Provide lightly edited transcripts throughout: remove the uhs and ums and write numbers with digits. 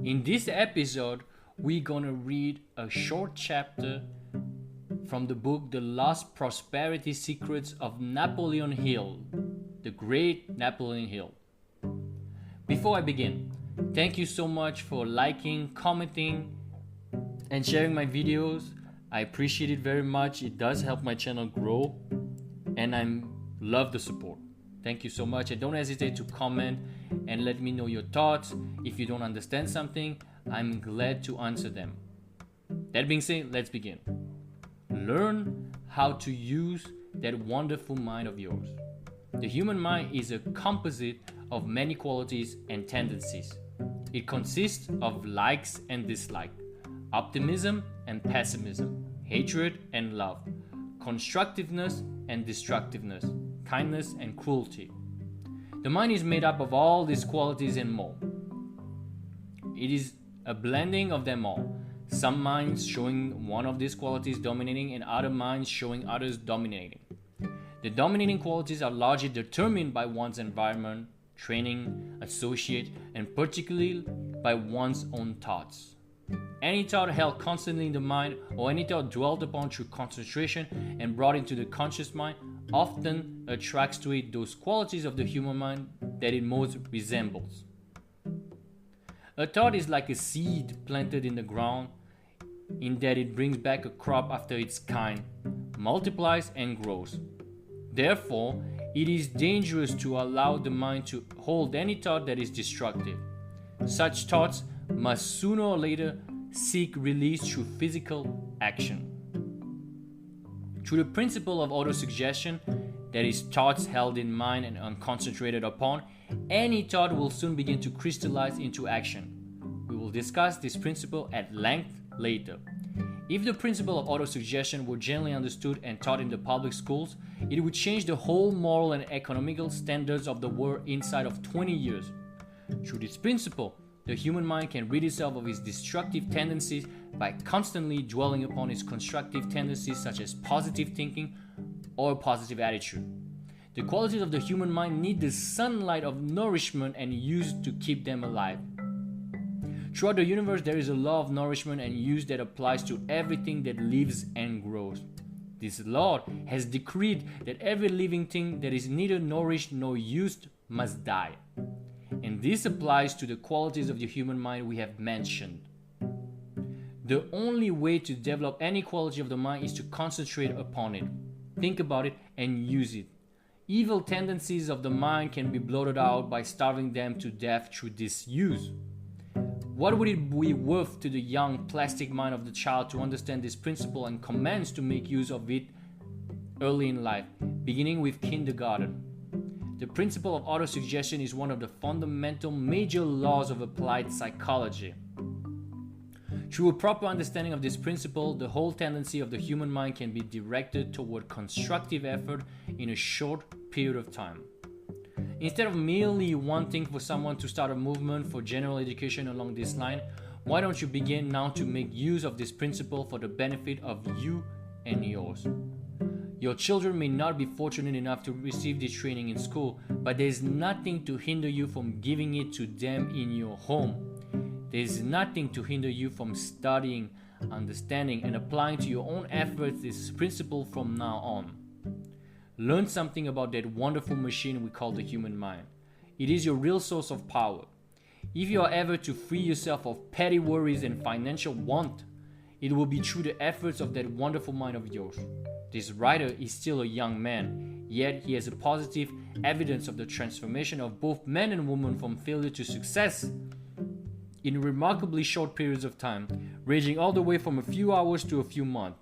In this episode, we're gonna read a short chapter from the book The Lost Prosperity Secrets of Napoleon Hill, the great Napoleon Hill. Before I begin, thank you so much for liking, commenting, and sharing my videos. I appreciate it very much. It does help my channel grow, and I love the support. Thank you so much, and don't hesitate to comment and let me know your thoughts. If you don't understand something, I'm glad to answer them. That being said, let's begin. Learn how to use that wonderful mind of yours. The human mind is a composite of many qualities and tendencies. It consists of likes and dislikes, optimism and pessimism, hatred and love, constructiveness and destructiveness, kindness and cruelty. The mind is made up of all these qualities and more. It is a blending of them all. Some minds showing one of these qualities dominating and other minds showing others dominating. The dominating qualities are largely determined by one's environment, training, associate, and particularly by one's own thoughts. Any thought held constantly in the mind or any thought dwelt upon through concentration and brought into the conscious mind often attracts to it those qualities of the human mind that it most resembles. A thought is like a seed planted in the ground in that it brings back a crop after its kind, multiplies and grows. Therefore, it is dangerous to allow the mind to hold any thought that is destructive. Such thoughts must sooner or later seek release through physical action. Through the principle of autosuggestion, that is, thoughts held in mind and unconcentrated upon, any thought will soon begin to crystallize into action. We will discuss this principle at length later. If the principle of autosuggestion were generally understood and taught in the public schools, it would change the whole moral and economical standards of the world inside of 20 years. Through this principle, the human mind can rid itself of its destructive tendencies by constantly dwelling upon its constructive tendencies such as positive thinking or a positive attitude. The qualities of the human mind need the sunlight of nourishment and use to keep them alive. Throughout the universe, there is a law of nourishment and use that applies to everything that lives and grows. This law has decreed that every living thing that is neither nourished nor used must die. And this applies to the qualities of the human mind we have mentioned. The only way to develop any quality of the mind is to concentrate upon it, think about it, and use it. Evil tendencies of the mind can be blotted out by starving them to death through disuse. What would it be worth to the young plastic mind of the child to understand this principle and commence to make use of it early in life, beginning with kindergarten? The principle of autosuggestion is one of the fundamental major laws of applied psychology. Through a proper understanding of this principle, the whole tendency of the human mind can be directed toward constructive effort in a short period of time. Instead of merely wanting for someone to start a movement for general education along this line, why don't you begin now to make use of this principle for the benefit of you and yours? Your children may not be fortunate enough to receive this training in school, but there is nothing to hinder you from giving it to them in your home. There is nothing to hinder you from studying, understanding, and applying to your own efforts this principle from now on. Learn something about that wonderful machine we call the human mind. It is your real source of power. If you are ever to free yourself of petty worries and financial want, it will be through the efforts of that wonderful mind of yours. This writer is still a young man, yet he has a positive evidence of the transformation of both men and women from failure to success in remarkably short periods of time, ranging all the way from a few hours to a few months.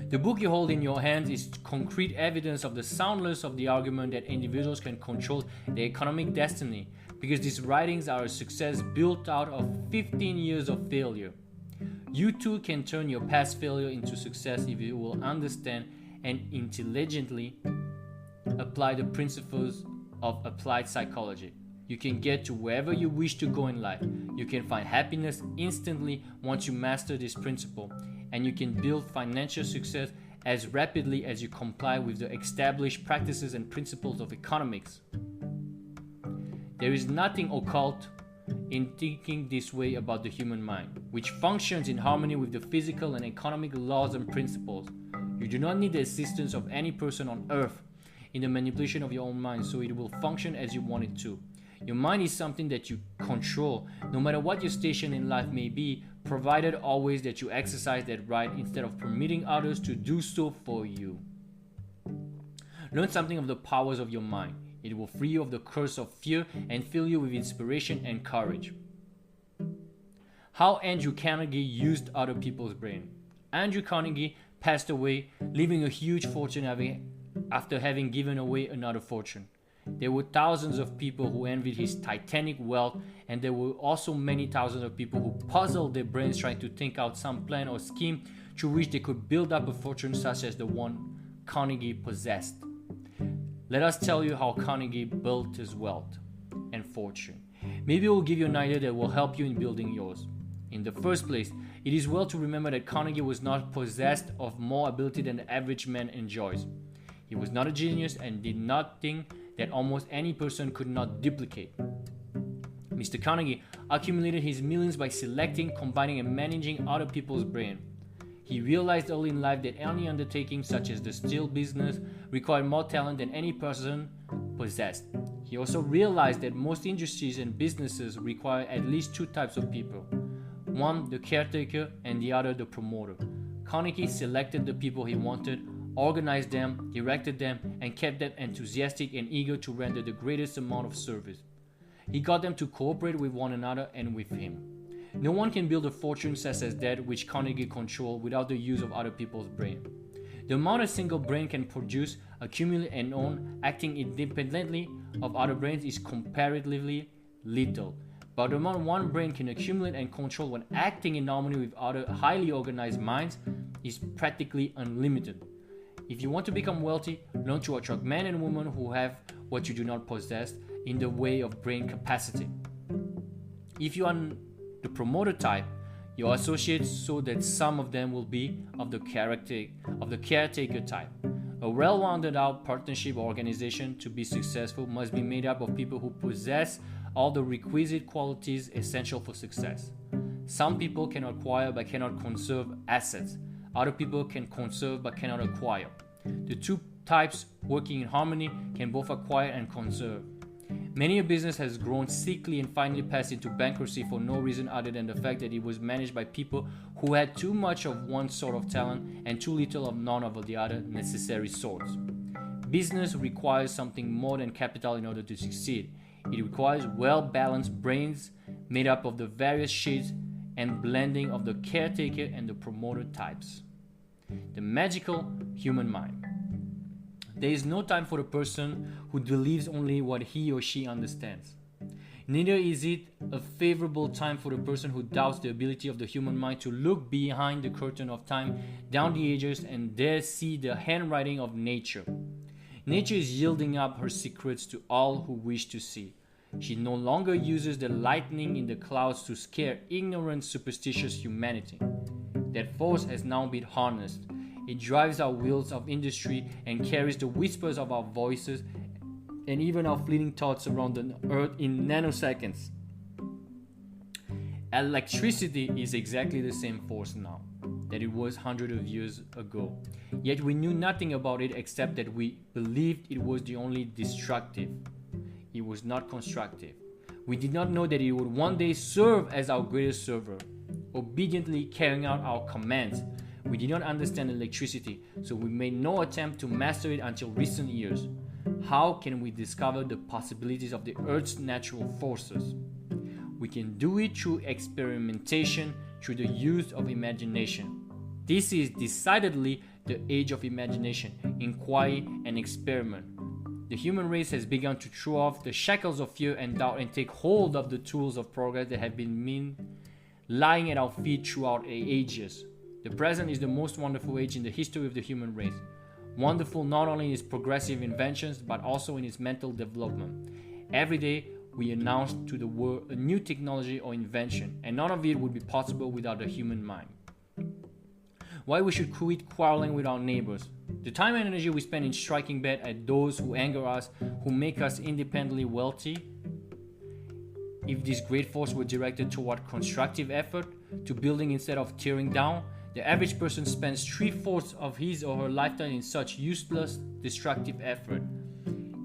The book you hold in your hands is concrete evidence of the soundness of the argument that individuals can control their economic destiny, because these writings are a success built out of 15 years of failure. You too can turn your past failure into success if you will understand and intelligently apply the principles of applied psychology. You can get to wherever you wish to go in life. You can find happiness instantly once you master this principle, and you can build financial success as rapidly as you comply with the established practices and principles of economics. There is nothing occult, in thinking this way about the human mind, which functions in harmony with the physical and economic laws and principles. You do not need the assistance of any person on earth in the manipulation of your own mind, so it will function as you want it to. Your mind is something that you control, no matter what your station in life may be, provided always that you exercise that right instead of permitting others to do so for you. Learn something of the powers of your mind. It will free you of the curse of fear and fill you with inspiration and courage. How Andrew Carnegie used other people's brain. Andrew Carnegie passed away, leaving a huge fortune after having given away another fortune. There were thousands of people who envied his titanic wealth, and there were also many thousands of people who puzzled their brains trying to think out some plan or scheme through which they could build up a fortune such as the one Carnegie possessed. Let us tell you how Carnegie built his wealth and fortune. Maybe it will give you an idea that will help you in building yours. In the first place, it is well to remember that Carnegie was not possessed of more ability than the average man enjoys. He was not a genius and did nothing that almost any person could not duplicate. Mr. Carnegie accumulated his millions by selecting, combining, and managing other people's brain. He realized early in life that any undertaking such as the steel business required more talent than any person possessed. He also realized that most industries and businesses require at least two types of people. One, the caretaker, and the other, the promoter. Carnegie selected the people he wanted, organized them, directed them, and kept them enthusiastic and eager to render the greatest amount of service. He got them to cooperate with one another and with him. No one can build a fortune such as that which Carnegie controlled without the use of other people's brain. The amount a single brain can produce, accumulate, and own, acting independently of other brains, is comparatively little. But the amount one brain can accumulate and control when acting in harmony with other highly organized minds is practically unlimited. If you want to become wealthy, learn to attract men and women who have what you do not possess in the way of brain capacity. If you are the promoter type, your associates so that some of them will be of the caretaker type. A well-rounded out partnership or organization to be successful must be made up of people who possess all the requisite qualities essential for success. Some people can acquire but cannot conserve assets. Other people can conserve but cannot acquire. The two types working in harmony can both acquire and conserve. Many a business has grown sickly and finally passed into bankruptcy for no reason other than the fact that it was managed by people who had too much of one sort of talent and too little of none of the other necessary sorts. Business requires something more than capital in order to succeed. It requires well-balanced brains made up of the various shades and blending of the caretaker and the promoter types. The magical human mind. There is no time for the person who believes only what he or she understands. Neither is it a favorable time for the person who doubts the ability of the human mind to look behind the curtain of time, down the ages, and there see the handwriting of nature. Nature is yielding up her secrets to all who wish to see. She no longer uses the lightning in the clouds to scare ignorant, superstitious humanity. That force has now been harnessed. It drives our wheels of industry and carries the whispers of our voices and even our fleeting thoughts around the earth in nanoseconds. Electricity is exactly the same force now that it was hundreds of years ago. Yet we knew nothing about it except that we believed it was the only destructive. It was not constructive. We did not know that it would one day serve as our greatest server, obediently carrying out our commands. We did not understand electricity, so we made no attempt to master it until recent years. How can we discover the possibilities of the Earth's natural forces? We can do it through experimentation, through the use of imagination. This is decidedly the age of imagination, inquiry, and experiment. The human race has begun to throw off the shackles of fear and doubt and take hold of the tools of progress that have been lying at our feet throughout the ages. The present is the most wonderful age in the history of the human race. Wonderful not only in its progressive inventions, but also in its mental development. Every day, we announce to the world a new technology or invention, and none of it would be possible without the human mind. Why we should quit quarreling with our neighbors. The time and energy we spend in striking back at those who anger us, who make us independently wealthy, If this great force were directed toward constructive effort, to building instead of tearing down, the average person spends 3/4 of his or her lifetime in such useless, destructive effort.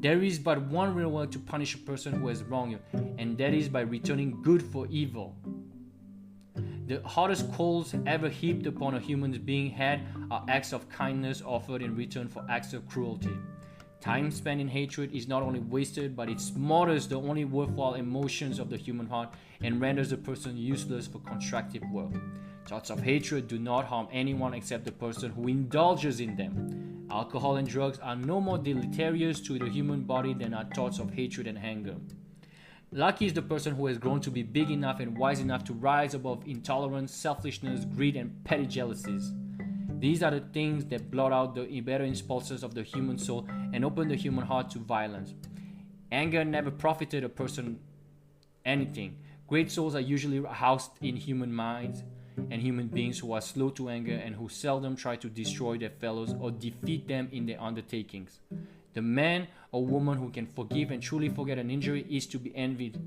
There is but one real way to punish a person who has wronged you, and that is by returning good for evil. The hardest coals ever heaped upon a human being head are acts of kindness offered in return for acts of cruelty. Time spent in hatred is not only wasted, but it smothers the only worthwhile emotions of the human heart and renders a person useless for constructive work. Thoughts of hatred do not harm anyone except the person who indulges in them. Alcohol and drugs are no more deleterious to the human body than are thoughts of hatred and anger. Lucky is the person who has grown to be big enough and wise enough to rise above intolerance, selfishness, greed, and petty jealousies. These are the things that blot out the better impulses of the human soul and open the human heart to violence. Anger never profited a person anything. Great souls are usually housed in human minds and human beings who are slow to anger and who seldom try to destroy their fellows or defeat them in their undertakings. The man or woman who can forgive and truly forget an injury is to be envied.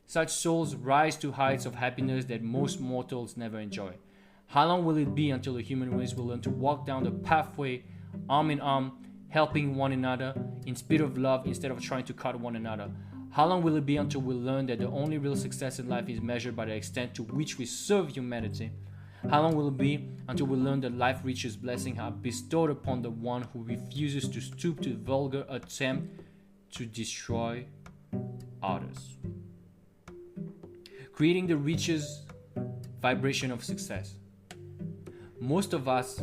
Such souls rise to heights of happiness that most mortals never enjoy. How long will it be until the human race will learn to walk down the pathway arm in arm, helping one another in spirit of love instead of trying to cut one another? How long will it be until we learn that the only real success in life is measured by the extent to which we serve humanity? How long will it be until we learn that life riches blessings are bestowed upon the one who refuses to stoop to the vulgar attempt to destroy others? Creating the richest vibration of success. Most of us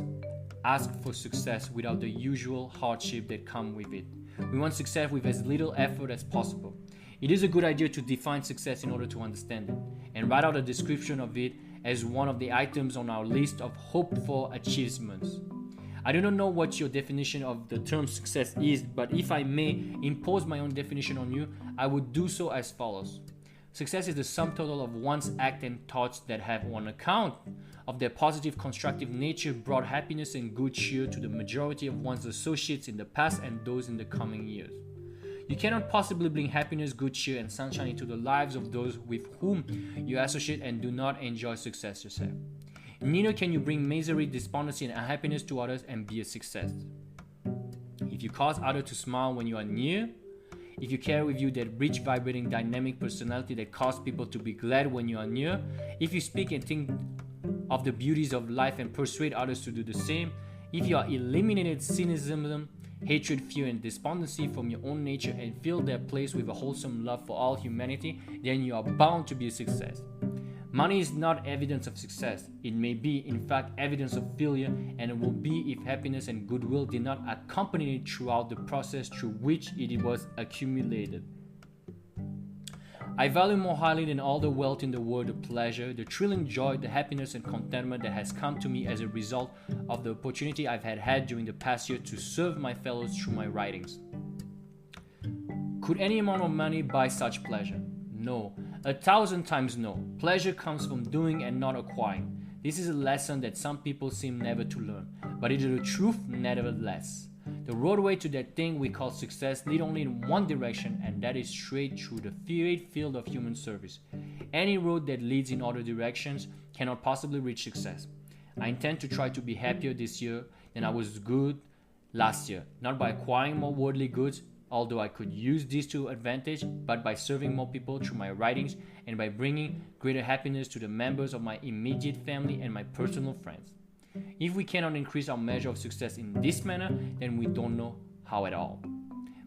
ask for success without the usual hardship that comes with it. We want success with as little effort as possible. It is a good idea to define success in order to understand it, and write out a description of it as one of the items on our list of hoped-for achievements. I do not know what your definition of the term success is, but if I may impose my own definition on you, I would do so as follows. Success is the sum total of one's acts and thoughts that have, on account of their positive, constructive nature, brought happiness and good cheer to the majority of one's associates in the past and those in the coming years. You cannot possibly bring happiness, good cheer, and sunshine into the lives of those with whom you associate and do not enjoy success yourself. Neither can you bring misery, despondency, and unhappiness to others and be a success. If you cause others to smile when you are near, if you carry with you that rich, vibrating, dynamic personality that causes people to be glad when you are near, if you speak and think of the beauties of life and persuade others to do the same, if you are eliminated cynicism, hatred, fear, and despondency from your own nature and fill their place with a wholesome love for all humanity, then you are bound to be a success. Money is not evidence of success. It may be, in fact, evidence of failure, and it will be if happiness and goodwill did not accompany it throughout the process through which it was accumulated. I value more highly than all the wealth in the world the pleasure, the thrilling joy, the happiness and contentment that has come to me as a result of the opportunity I've had during the past year to serve my fellows through my writings. Could any amount of money buy such pleasure? No. 1,000 times no. Pleasure comes from doing and not acquiring. This is a lesson that some people seem never to learn, but it is the truth nevertheless. The roadway to that thing we call success leads only in one direction, and that is straight through the great field of human service. Any road that leads in other directions cannot possibly reach success. I intend to try to be happier this year than I was good last year, not by acquiring more worldly goods, although I could use these to advantage, but by serving more people through my writings and by bringing greater happiness to the members of my immediate family and my personal friends. If we cannot increase our measure of success in this manner, then we don't know how at all.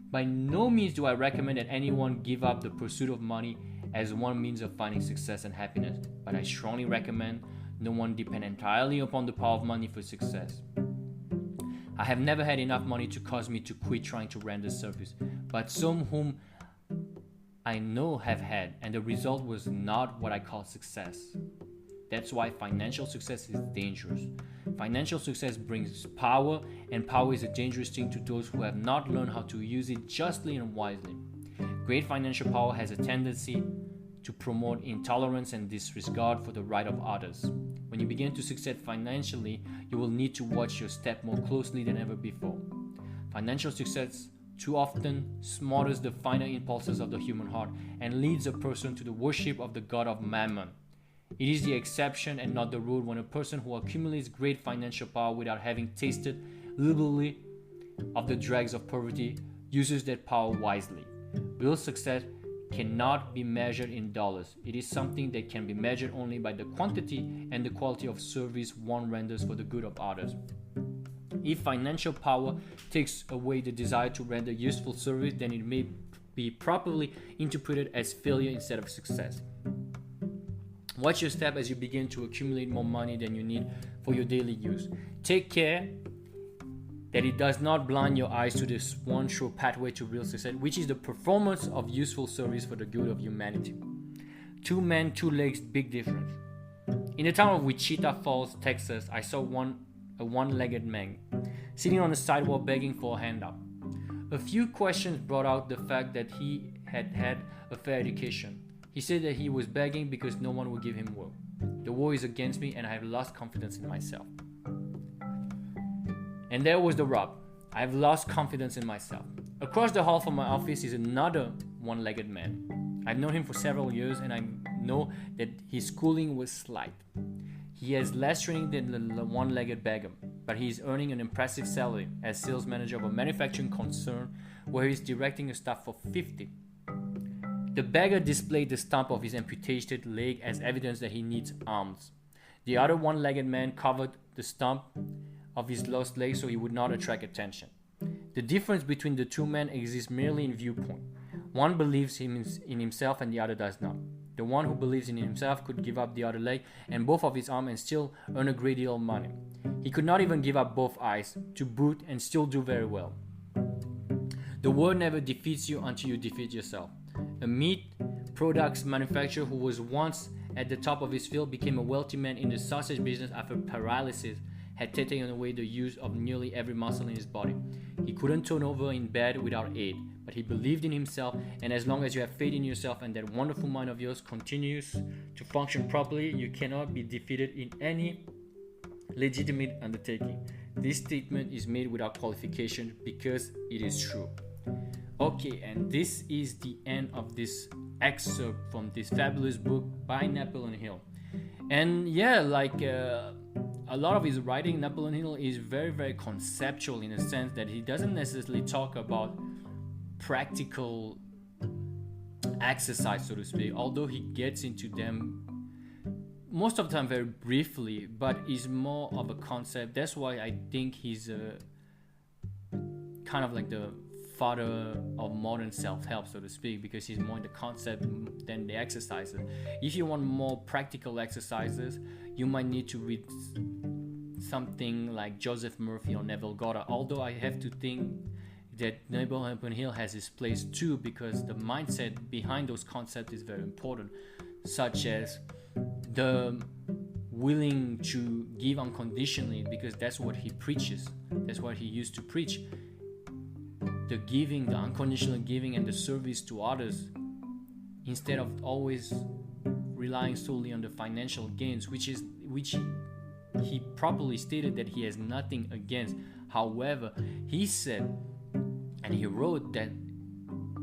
By no means do I recommend that anyone give up the pursuit of money as one means of finding success and happiness, but I strongly recommend no one depend entirely upon the power of money for success. I have never had enough money to cause me to quit trying to render service, but some whom I know have had, and the result was not what I call success. That's why financial success is dangerous. Financial success brings power, and power is a dangerous thing to those who have not learned how to use it justly and wisely. Great financial power has a tendency to promote intolerance and disregard for the right of others. When you begin to succeed financially, you will need to watch your step more closely than ever before. Financial success too often smothers the finer impulses of the human heart and leads a person to the worship of the god of mammon. It is the exception and not the rule when a person who accumulates great financial power without having tasted liberally of the dregs of poverty uses that power wisely. Real success cannot be measured in dollars. It is something that can be measured only by the quantity and the quality of service one renders for the good of others. If financial power takes away the desire to render useful service, then it may be properly interpreted as failure instead of success. Watch your step as you begin to accumulate more money than you need for your daily use. Take care that it does not blind your eyes to this one sure pathway to real success, which is the performance of useful service for the good of humanity. 2 men, 2 legs, big difference. In the town of Wichita Falls, Texas, I saw a one-legged man sitting on the sidewalk begging for a handout. A few questions brought out the fact that he had had a fair education. He said that he was begging because no one would give him work. The war is against me and I have lost confidence in myself. And there was the rub. I have lost confidence in myself. Across the hall from my office is another one-legged man. I've known him for several years and I know that his schooling was slight. He has less training than the one-legged beggar, but he is earning an impressive salary as sales manager of a manufacturing concern where he is directing a staff of 50. The beggar displayed the stump of his amputated leg as evidence that he needs arms. The other one-legged man covered the stump of his lost leg so he would not attract attention. The difference between the 2 men exists merely in viewpoint. One believes in himself and the other does not. The one who believes in himself could give up the other leg and both of his arms and still earn a great deal of money. He could not even give up both eyes to boot and still do very well. The world never defeats you until you defeat yourself. A meat products manufacturer who was once at the top of his field became a wealthy man in the sausage business after paralysis had taken away the use of nearly every muscle in his body. He couldn't turn over in bed without aid, but he believed in himself, and as long as you have faith in yourself and that wonderful mind of yours continues to function properly, you cannot be defeated in any legitimate undertaking. This statement is made without qualification because it is true. Okay, and this is the end of this excerpt from this fabulous book by Napoleon Hill. And yeah, a lot of his writing, Napoleon Hill is very, very conceptual in the sense that he doesn't necessarily talk about practical exercise, so to speak, although he gets into them most of the time very briefly, but is more of a concept. That's why I think he's kind of like the father of modern self-help, so to speak, because he's more in the concept than the exercises. If you want more practical exercises, you might need to read something like Joseph Murphy or Neville Goddard, although I have to think that Napoleon Hill has his place too, because the mindset behind those concepts is very important, such as the willing to give unconditionally, because that's what he preaches, that's what he used to preach. The giving, the unconditional giving and the service to others, instead of always relying solely on the financial gains, which he properly stated that he has nothing against. However, he said and he wrote that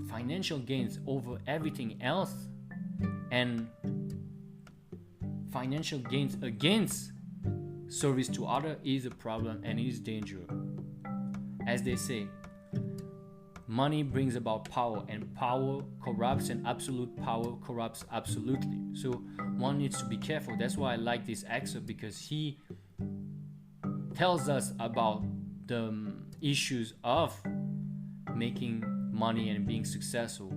financial gains over everything else and financial gains against service to others is a problem and is dangerous. As they say, money brings about power, and power corrupts, and absolute power corrupts absolutely. So one needs to be careful. That's why I like this excerpt, because he tells us about the issues of making money and being successful.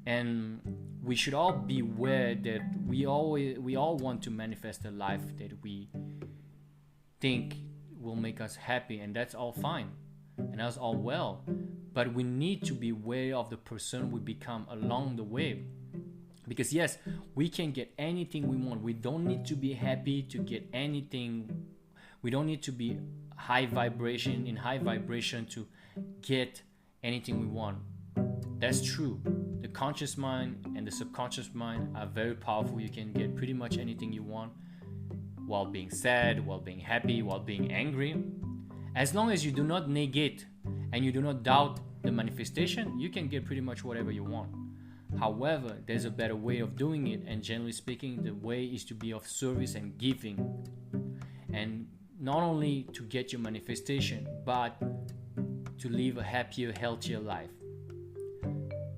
And we should all be aware that we all want to manifest a life that we think will make us happy, and that's all fine and that's all well. But we need to be aware of the person we become along the way. Because yes, we can get anything we want. We don't need to be happy to get anything. We don't need to be in high vibration to get anything we want. That's true. The conscious mind and the subconscious mind are very powerful. You can get pretty much anything you want while being sad, while being happy, while being angry. As long as you do not negate and you do not doubt the manifestation, you can get pretty much whatever you want. However, there's a better way of doing it, and generally speaking, the way is to be of service and giving. And not only to get your manifestation, but to live a happier, healthier life.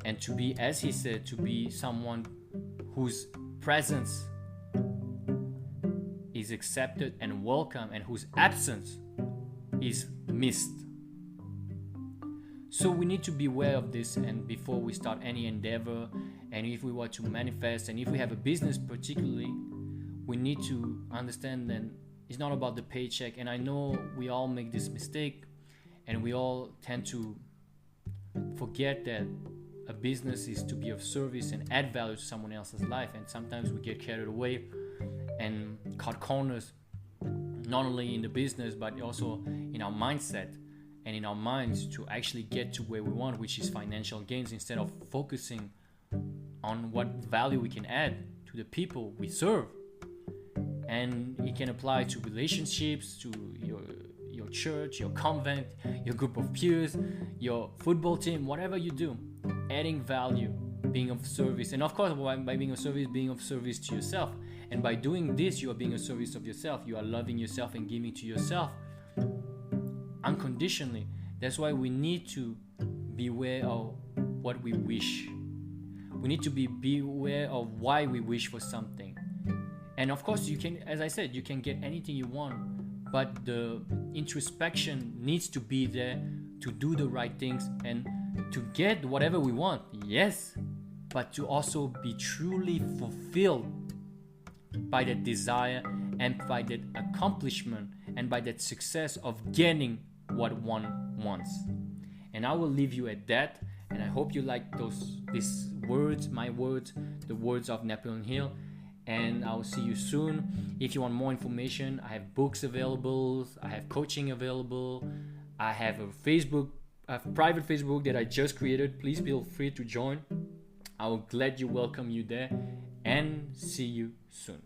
And to be, as he said, to be someone whose presence is accepted and welcome, and whose absence is missed. So we need to be aware of this, and before we start any endeavor, and if we want to manifest, and if we have a business particularly, we need to understand that it's not about the paycheck. And I know we all make this mistake, and we all tend to forget that a business is to be of service and add value to someone else's life. And sometimes we get carried away and cut corners, not only in the business but also in our mindset and in our minds, to actually get to where we want, which is financial gains, instead of focusing on what value we can add to the people we serve. And it can apply to relationships, to your church, your convent, your group of peers, your football team, whatever you do, adding value, being of service. And of course, by being of service to yourself. And by doing this, you are being of service of yourself. You are loving yourself and giving to yourself unconditionally. That's why we need to beware of what we wish. We need to beware of why we wish for something. And of course, you can, as I said, you can get anything you want, but the introspection needs to be there to do the right things and to get whatever we want, yes, but to also be truly fulfilled by that desire and by that accomplishment and by that success of getting what one wants. And I will leave you at that, and I hope you like these words, my words, the words of Napoleon Hill. And I'll see you soon. If you want more information, I have books available, I have coaching available, I have a private Facebook that I just created. Please feel free to join. I will gladly welcome you there, and see you soon.